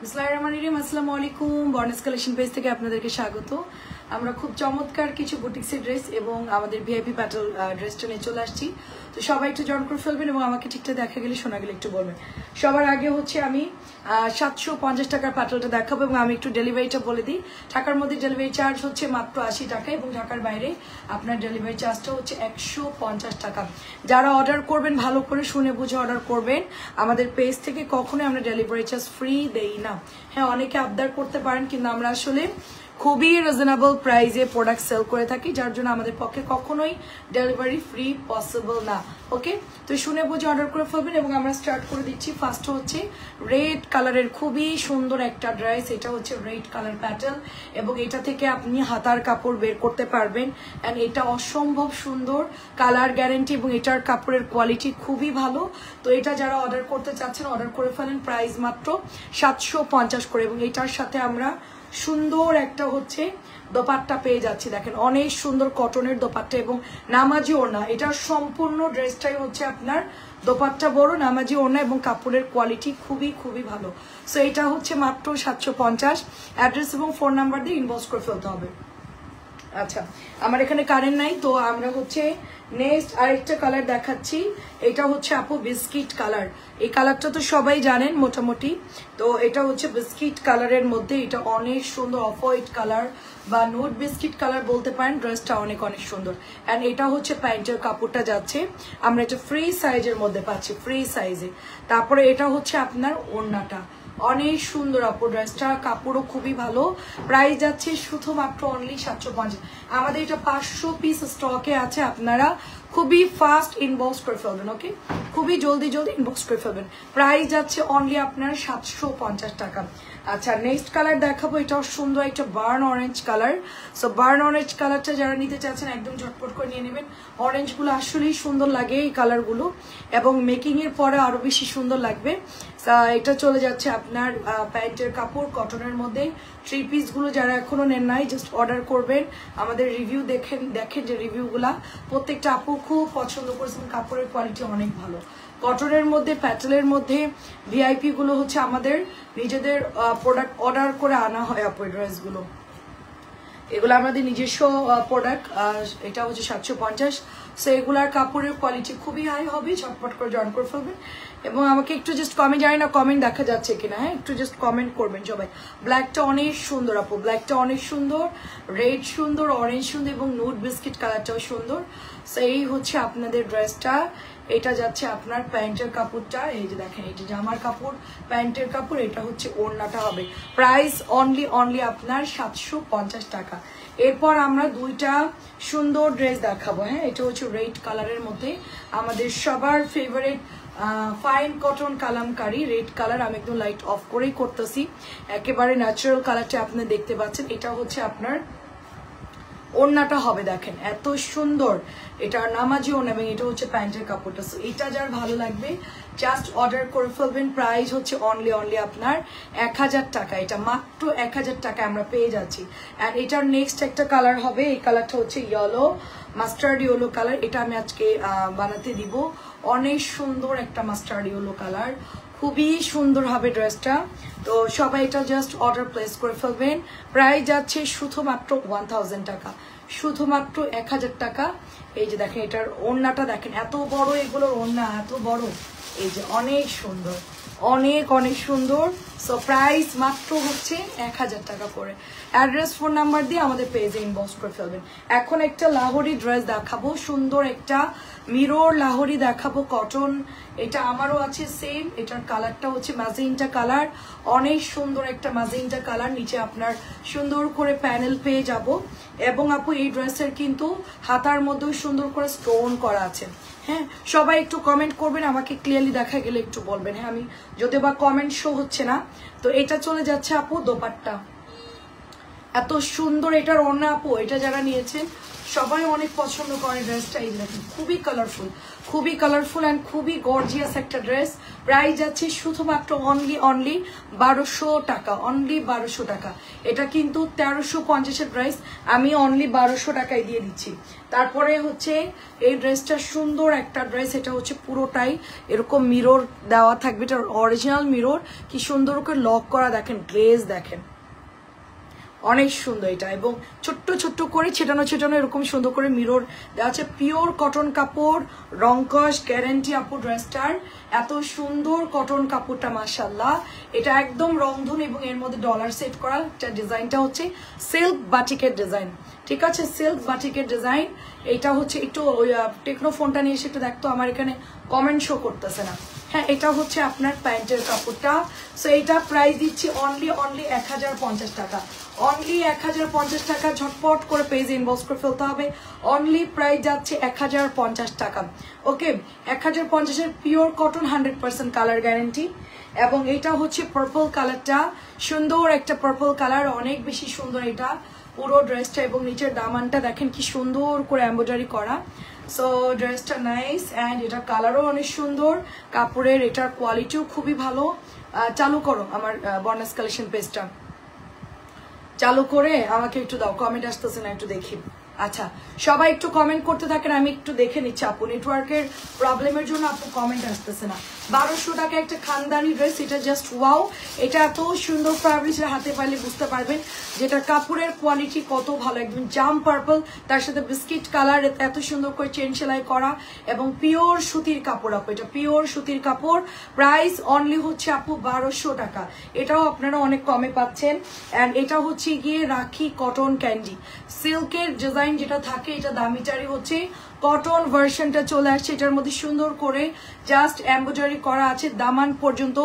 বিসমিল্লাহিররহমানিররহিম। আসসালামু আলাইকুম। বর্নেস collection page থেকে আপনাদেরকে স্বাগত। আমরা খুব চমৎকার কিছু বুটিক্সের ড্রেস এবং আমাদের ভিআইপি প্যাটেল ড্রেসটা নিয়ে চলে আসছি। তো সবাই একটু জয়েন করে ফেলবেন এবং আমাকে ঠিকঠাক দেখা গেলে শোনা গেলে একটু বলবেন। সবার আগে হচ্ছে আমি 750 টাকার প্যাটেলটা দেখাবো এবং আমি একটু ডেলিভারিটা বলে দিই। ঢাকার মধ্যে ডেলিভারি চার্জ হচ্ছে মাত্র 80 টাকা এবং ঢাকার বাইরে আপনার ডেলিভারি চার্জটা হচ্ছে 150 টাকা। যারা অর্ডার করবেন ভালো করে শুনে বুঝে অর্ডার করবেন। আমাদের পেজ থেকে কখনোই আমরা ডেলিভারি চার্জ ফ্রি দেই না। হ্যাঁ, অনেকে আবদার করতে পারেন, কিন্তু আমরা আসলে খুবই রিজনেবল প্রাইসে প্রোডাক্ট সেল করে থাকি, যার জন্য আমাদের পক্ষে কখনোই ডেলিভারি ফ্রি পসিবল না। ওকে, তো শুনে বুঝে অর্ডার করে ফেলবেন এবং আমরা স্টার্ট করে দিচ্ছি। ফার্স্ট হচ্ছে রেড কালারের খুবই সুন্দর একটা ড্রেস। এটা হচ্ছে রেড কালার প্যাটার্ন এবং এটা থেকে আপনি হাতার কাপড় বের করতে পারবেন। অ্যান্ড এটা অসম্ভব সুন্দর, কালার গ্যারেন্টি এবং এটার কাপড়ের কোয়ালিটি খুবই ভালো। তো এটা যারা অর্ডার করতে চাচ্ছেন অর্ডার করে ফেলেন। প্রাইস মাত্র 750 করে এবং এটার সাথে আমরা সুন্দর একটা হচ্ছে দোপাট্টা পেয়ে যাচ্ছি। দেখেন অনেক সুন্দর কটনের দোপাট্টা এবং নামাজি ওড়না। এটার সম্পূর্ণ ড্রেসটাই হচ্ছে আপনার দোপাট্টা বড়, নামাজি ওড়না এবং কাপড়ের কোয়ালিটি খুবই খুবই ভালো। সো এটা হচ্ছে মাত্র 750। অ্যাড্রেস এবং ফোন নাম্বার দিয়ে ইনবক্স করে ফেলতে হবে। আচ্ছা, আমার এখানে কারেন্ট নাই, তো আমরা হচ্ছে নেক্সট আরেকটা কালার দেখাচ্ছি। এটা হচ্ছে আপু বিস্কিট কালার। এই কালারটা তো সবাই জানেন মোটামুটি। তো এটা হচ্ছে বিস্কিট কালারের মধ্যে, এটা অনেক সুন্দর অফ হোয়াইট কালার বা নোট বিস্কিট কালার বলতে পারেন। ড্রেসটা অনেক অনেক সুন্দর। অ্যান্ড এটা হচ্ছে প্যান্টের কাপড়টা যাচ্ছে, আমরা এটা ফ্রি সাইজের মধ্যে পাচ্ছি, ফ্রি সাইজে। তারপরে এটা হচ্ছে আপনার ওড়নাটা অনেক সুন্দর আপু। ড্রেসটা কাপড়ও খুবই ভালো। প্রাইস যাচ্ছে শুধুমাত্র অনলি 750। আমাদের এটা 500 পিস স্টকে আছে, আপনারা খুবই ফাস্ট ইনবক্স করে ফেলবেন। ওকে, খুবই জলদি জলদি ইনবক্স করে ফেলবেন। প্রাইস যাচ্ছে অনলি আপনার 750 টাকা। আচ্ছা, নেক্সট কালার দেখাবো। এটাও সুন্দর একটা burn orange colour. So burn orange কালারটা যারা নিতে চাচ্ছেন একদম ঝটপট করে নিয়ে নেবেন। অরেঞ্জগুলো আসলেই সুন্দর লাগে এই কালারগুলো এবং মেকিং এর পরে আরো বেশি সুন্দর লাগবে। এটা চলে যাচ্ছে আপনার প্যান্টের কাপড় কটনের মধ্যে। থ্রি পিস গুলো যারা এখনো নেন নাই জাস্ট অর্ডার করবেন। আমাদের রিভিউ দেখেন যে রিভিউগুলা প্রত্যেকটা আপু খুব পছন্দ করেছেন। কাপড়ের কোয়ালিটি অনেক ভালো। কটনের মধ্যে প্যাটেলের মধ্যে ভিআইপি গুলো হচ্ছে আমাদের নিজেদের প্রোডাক্ট অর্ডার করে আনা হয় আপু। ড্রেসগুলো এগুলো আমাদের নিজস্ব প্রোডাক্ট। এটা হচ্ছে 750। সো এগুলার কাপড়ের কোয়ালিটি খুবই হাই হবে। ঝটপট করে জয়েন করে ফেলবেন এবং আমাকে একটু জাস্ট কমেন্ট, জানি না কমেন্ট দেখা যাচ্ছে কিনা, হ্যাঁ একটু জাস্ট কমেন্ট করবেন সবাই। ব্ল্যাকটা অনেক সুন্দর আপু, ব্ল্যাকটা অনেক সুন্দর, রেড সুন্দর, অরেঞ্জ সুন্দর এবং নুড বিস্কিট কালারটাও সুন্দর। সো এই হচ্ছে আপনাদের ড্রেসটা। এটা যাচ্ছে আপনার প্যান্টের কাপড়টা, এই যে দেখেন এই যে জামার কাপড়, প্যান্টের কাপড়। এটা হচ্ছে ওড়নাটা হবে। প্রাইস অনলি আপনার 750 টাকা। এরপর আমরা দুইটা সুন্দর ড্রেস দেখাবো। হ্যাঁ, এটা হচ্ছে রেড কালারের মধ্যে আমাদের সবার favourite fine cotton kalamkari red colour. আমি একদম লাইট অফ করেই করতেছি, একেবারে ন্যাচারাল কালারটা আপনি দেখতে পাচ্ছেন। এটা হচ্ছে আপনার ওড়নাটা হবে, দেখেন এত সুন্দর। এটা নামাজি ওড়না এবং এটা হচ্ছে প্যান্টের কাপড়টা। এটা যার ভালো লাগবে জাস্ট অর্ডার করে ফেলবেন। প্রাইস হচ্ছে অনলি আপনার 1000 টাকা। এটা মাত্র 1000 টাকা আমরা পেয়ে যাচ্ছি। আর এটার নেক্সট একটা কালার হবে, এই কালারটা হচ্ছে ইয়েলো, মাস্টার্ড ইয়েলো কালার। এটা আমি আজকে বানাতে দিব। অনেক সুন্দর একটা মাস্টার্ড ইয়েলো কালার, খুবই সুন্দর হবে ড্রেসটা। তো সবাই এটা জাস্ট অর্ডার প্লেস করে ফেলবেন। প্রাইস যাচ্ছে শুধুমাত্র 1000 টাকা, শুধুমাত্র 1000 টাকা। এই যে দেখেন এটার ওড়নাটা দেখেন এত বড়, এগুলোর ওড়না এত বড়, এই যে অনেক সুন্দর, অনেক অনেক সুন্দর। সো প্রাইস মাত্র হচ্ছে 1000 টাকা করে। অ্যাড্রেস ফোন নাম্বার দিয়ে আমাদের পেজে ইনবক্স করে ফেলবেন। এখন একটা লাহোরি ড্রেস দেখাবো, সুন্দর একটা মিরর লাহোরি দেখাবো কটন। এটা আমারও আছে সেম। এটার কালারটা হচ্ছে ম্যাজেন্টা কালার, অনেক সুন্দর একটা ম্যাজেন্টা কালার। নিচে আপনার সুন্দর করে প্যানেল পেয়ে যাব এবং আপু এই ড্রেসের কিন্তু হাতার মধ্যেও সুন্দর করে স্টোন করা আছে। হ্যাঁ, সবাই একটু কমেন্ট করবেন, আমাকে ক্লিয়ারলি দেখা গেলে একটু বলবেন। হ্যাঁ, আমি যদি বা কমেন্ট শো হচ্ছে না। তো এটা চলে যাচ্ছে আপু দোপাট্টা। এত সুন্দর এটার ওড়না আপু, এটা যারা নিয়েছেন সবাই অনেক পছন্দ করে ড্রেসটা। এই দেখেন খুবই কালারফুল অ্যান্ড খুবই গর্জিয়াস একটা ড্রেস। প্রাইস যাচ্ছে শুধুমাত্র অনলি 1200 টাকা, অনলি 1200 টাকা। এটা কিন্তু 1350-এর প্রাইস, আমি অনলি 1200 টাকায় দিয়ে দিচ্ছি। তারপরে হচ্ছে এই ড্রেসটা সুন্দর একটা ড্রেস, এটা হচ্ছে পুরোটাই এরকম মিরর দেওয়া থাকবে, এটা অরিজিনাল মিরর, কি সুন্দর করে লক করা, দেখেন গ্লেজ দেখেন অনেক সুন্দর এটা, এবং ছোট্ট করে ছেটানো এরকম সুন্দর করে মিরর দেওয়া আছে। পিওর কটন কাপড়, রংকশ গ্যারান্টি আপু ড্রেসটার। এত সুন্দর কটন কাপড়টা মাশাআল্লাহ, এটা একদম রংধন এবং এর মধ্যে ডলার সেট করা। এটা ডিজাইনটা হচ্ছে সিল্ক বাটিকের ডিজাইন, ঠিক আছে, সিল্ক বাটিকের ডিজাইন। এটা হচ্ছে একটু ওই টেকনো ফোনটা নিয়ে এসে একটু দেখতো, আমার এখানে কমেন্ট শো করতেছে না। হ্যাঁ, এটা হচ্ছে আপনার প্যান্টের কাপড়টা। সো এইটা প্রাইস দিচ্ছি অনলি 1050 টাকা, অনলি 1050 টাকা। ঝটপট করে পেজে ইনবক্স করে ফেলতে হবে। অনলি প্রাইস যাচ্ছে 1050 টাকা। ওকে, 1050-এর পিওর কটন 100% কালার গ্যারান্টি। এবং এটা হচ্ছে পার্পল কালারটা, সুন্দর একটা পার্পল কালার, অনেক বেশি সুন্দর এটা পুরো ড্রেসটা। এবং নিচের দামানটা দেখেন কি সুন্দর করে এমব্রয়ডারি করা। সো ড্রেসটা নাইস অ্যান্ড এটা কালারও অনেক সুন্দর, কাপড়ের এটার কোয়ালিটিও খুবই ভালো। চালু করো আমার বর্ণাস কালেকশন পেজটা, চালু করে আমাকে একটু দাও, কমেন্ট আসতেছে না, একটু দেখি। আচ্ছা, সবাই একটু কমেন্ট করতে থাকেন, আমি একটু দেখে নিচ্ছি। আপু নেটওয়ার্কের প্রবলেমের জন্য আপু কমেন্ট আসতেছে না। 1200 টাকা একটা খানদানি ড্রেস, এটা জাস্ট ওয়াও। এটা এত সুন্দর ফ্যাব্রিক, হাতে পাইলে বুঝতে পারবেন যেটা কাপড়ের কোয়ালিটি কত ভালো, একদম জাম পার্পল, তার সাথে বিস্কিট কালার, এত সুন্দর করে চেন সেলাই করা এবং পিওর সুতির কাপড় আপু, এটা পিওর সুতির কাপড়। প্রাইস অনলি হচ্ছে আপু 1200 টাকা। এটাও আপনারা অনেক কমে পাচ্ছেন। অ্যান্ড এটা হচ্ছে গিয়ে রাখি কটন ক্যান্ডি সিল্কের ডিজাইন যেটা থাকে, এটা দামিটারি হচ্ছে কটন ভার্সনটা চলে আসছে। এটার মধ্যে সুন্দর করে জাস্ট এমব্রয়ডারি করা আছে, দামান পর্যন্ত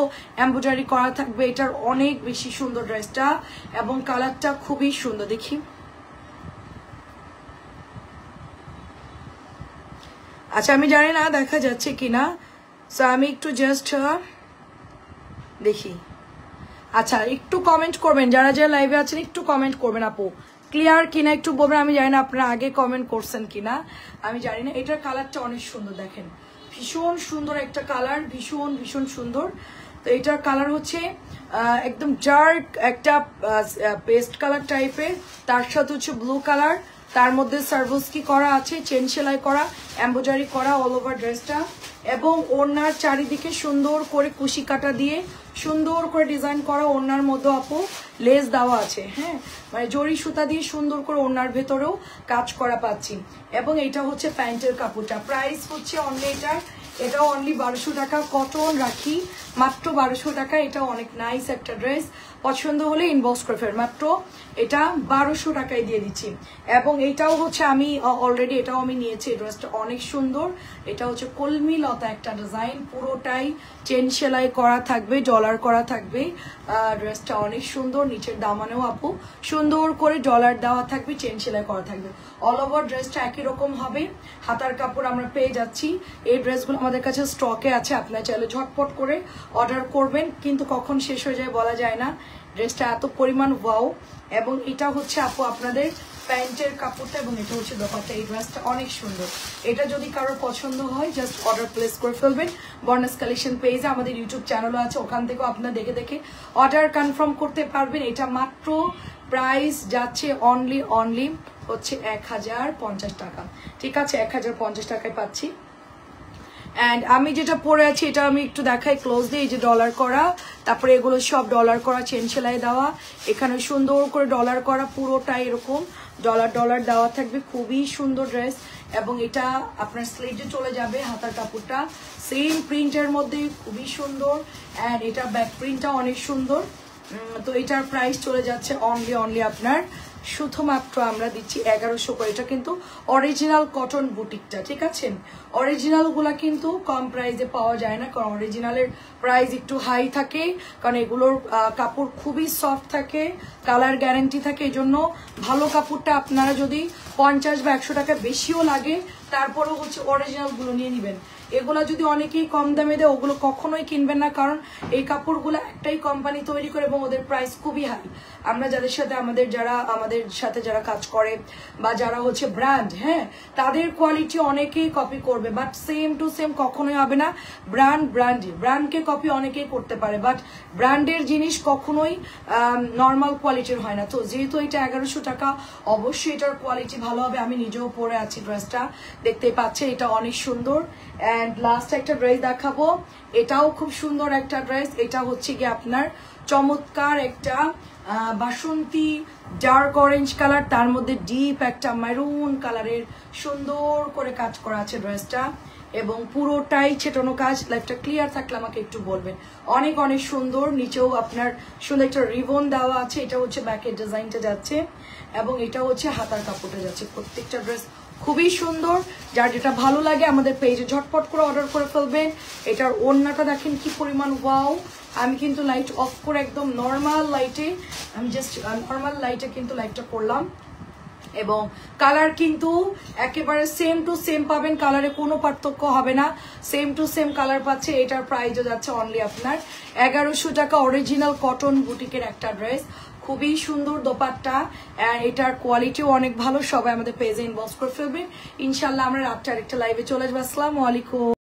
এমব্রয়ডারি করা থাকবে। এটার অনেক বেশি সুন্দর ড্রেসটা এবং কালারটা খুবই সুন্দর। দেখি, আচ্ছা আমি জানি না দেখা যাচ্ছে কিনা, সো আমি একটু জাস্ট দেখি। আচ্ছা একটু কমেন্ট করবেন, যারা যারা লাইভে আছেন একটু কমেন্ট করবেন আপু, ক্লিয়ার কিনা একটু বলবেন। আমি জানি না আপনারা আগে কমেন্ট করছেন কিনা, আমি জানি না। এটার কালারটা অনেক সুন্দর, দেখেন ভীষণ সুন্দর একটা কালার, ভীষণ সুন্দর। তো এটার কালার হচ্ছে একদম ডার্ক একটা পেস্ট কালার টাইপের, তার সাথে হচ্ছে ব্লু কালার, তার মধ্যে সার্ভোস্কি করা আছে, চেন সেলাই করা, এমব্রয়ডারি করা অল ওভার ড্রেসটা। এবং ওড়নার চারিদিকে সুন্দর করে কুশি কাটা দিয়ে সুন্দর করে ডিজাইন করা, ওড়নার মধ্যে আপু লেস দেওয়া আছে। হ্যাঁ, মানে জরি সুতা দিয়ে সুন্দর করে ওড়নার ভেতরেও কাজ করা পাচ্ছি। এবং এটা হচ্ছে প্যান্টের কাপড়টা। প্রাইস হচ্ছে অনলি এটাও অনলি 1200 টাকা। কটন রাখি মাত্র 1200 টাকা। এটা অনেক নাইস একটা ড্রেস, পছন্দ হলে ইনবক্স করে ফের, মাত্র এটা 1200 টাকায় দিয়ে দিচ্ছি। এবং এটাও হচ্ছে আমি অলরেডি এটাও আমি নিয়েছি। এই ড্রেসটা অনেক সুন্দর, এটা হচ্ছে কলমি লতা একটা ডিজাইন, পুরোটাই চেন সেলাই করা থাকবে, ডলার করা থাকবে। ড্রেসটা অনেক সুন্দর, নিচের দামানেও আপু সুন্দর করে ডলার দেওয়া থাকবে, চেন সেলাই করা থাকবে। অল ওভার ড্রেসটা একই রকম হবে, হাতার কাপড় আমরা পেয়ে যাচ্ছি। এই ড্রেসগুলো আমাদের কাছে স্টকে আছে, আপনারা চাইলে ঝটপট করে অর্ডার করবেন, কিন্তু কখন শেষ হয়ে যায় বলা যায় না। ড্রেসটা এত পরিমাণ ওয়াও। এবং এটা হচ্ছে আপু আপনাদের প্যান্টের কাপড়টা, এবং এটা হচ্ছে দোপাট্টা। এই ড্রেসটা অনেক সুন্দর, এটা যদি কারোর পছন্দ হয় জাস্ট অর্ডার প্লেস করে ফেলবেন। বর্ণাস কালেকশন পেজে আমাদের ইউটিউব চ্যানেলও আছে, ওখান থেকেও আপনারা দেখে দেখে অর্ডার কনফার্ম করতে পারবেন। এটা মাত্র প্রাইস যাচ্ছে অনলি হচ্ছে 1050 টাকা, ঠিক আছে, 1050 টাকায় পাচ্ছি। অ্যান্ড আমি যেটা পরে আছি এটা আমি একটু দেখাই ক্লোজ দিয়ে, এই যে ডলার করা, তারপরে এগুলো সব ডলার করা, চেন সেলাই দেওয়া, এখানে সুন্দর করে ডলার করা, পুরোটাই এরকম ডলার দেওয়া থাকবে। খুবই সুন্দর ড্রেস। এবং এটা আপনার স্লিভে চলে যাবে, হাতার কাপড়টা সেম প্রিন্টের মধ্যে খুবই সুন্দর। অ্যান্ড এটা ব্যাক প্রিন্টটা অনেক সুন্দর। তো এটার প্রাইস চলে যাচ্ছে অনলি আপনার শুধুমাত্র আমরা দিচ্ছি 1100 করে। এটা কিন্তু অরিজিনাল কটন বুটিকটা, ঠিক আছে। অরিজিনাল গুলা কিন্তু কম প্রাইসে পাওয়া যায় না, কারণ অরিজিনালের প্রাইস একটু হাই থাকে, কারণ এগুলোর কাপড় খুবই সফট থাকে, কালার গ্যারান্টি থাকে। এই জন্য ভালো কাপড়টা আপনারা যদি 50 বা 100 টাকা বেশিও লাগে তারপরেও হচ্ছে অরিজিনাল গুলো নিয়ে নিবেন। এগুলা যদি অনেকেই কম দামে দেয় ওগুলো কখনোই কিনবেন না, কারণ এই কাপড়গুলো একটাই কোম্পানি তৈরি করে এবং ওদের প্রাইস খুবই হাই। আমরা যাদের সাথে আমাদের যারা কাজ করে বা যারা হচ্ছে ব্র্যান্ড, হ্যাঁ, তাদের কোয়ালিটি অনেকেই কপি করবে, বাট সেম টু সেম কখনোই হবে না। ব্র্যান্ডকে কপি অনেকেই করতে পারে, বাট ব্র্যান্ডের জিনিস কখনোই নর্মাল কোয়ালিটির হয় না। তো যেহেতু এটা 1100 টাকা, অবশ্যই এটার কোয়ালিটি ভালো হবে। আমি নিজেও পরে আছি ড্রেসটা, দেখতেই পাচ্ছেন, এটা অনেক সুন্দর। অ্যান্ড লাস্ট একটা ড্রেস দেখাবো, এটাও খুব সুন্দর একটা ড্রেস। এটা হচ্ছে গিয়ে আপনার চমৎকার একটা বাসন্তী ডার্ক অরেঞ্জ কালার, তার মধ্যে ডিপ একটা মেরুন কালারের সুন্দর করে কাজ করা আছে ড্রেসটা, এবং পুরোটাই ছেটানো কাজ। লাইফটা ক্লিয়ার থাকলে আমাকে একটু বলবেন। অনেক অনেক সুন্দর, নিচেও আপনার সুন্দর একটা রিবন দেওয়া আছে। এটা হচ্ছে ব্যাকের ডিজাইনটা যাচ্ছে এবং এটা হচ্ছে হাতার কাপড়টা যাচ্ছে। প্রত্যেকটা ড্রেস খুবই সুন্দর। যার যেটা ভালো লাগে আমাদের পেজে ঝটপট করে অর্ডার করে ফেলবেন। এটার ওড়নাটা দেখেন কি পরিমাণ ওয়াও। আমি কিন্তু লাইট অফ করে একদম নর্মাল লাইটে, আমি জাস্ট নর্মাল লাইটে কিন্তু লাইটটা করলাম, এবং কালার কিন্তু একেবারে সেম টু সেম পাবেন, কালারে কোনো পার্থক্য হবে না, সেম টু সেম কালার পাচ্ছে। এটার প্রাইসও যাচ্ছে অনলি আপনার 1100 টাকা। অরিজিনাল কটন বুটিকের একটা ড্রেস, খুবই সুন্দর দোপাট্টা, এটার কোয়ালিটিও অনেক ভালো। সবাই আমাদের পেজে ইনবক্স করে ফেলবেন। ইনশাল্লাহ আমরা রাতটা আরেকটা লাইভে চলে আসবো। আসসালামু আলাইকুম।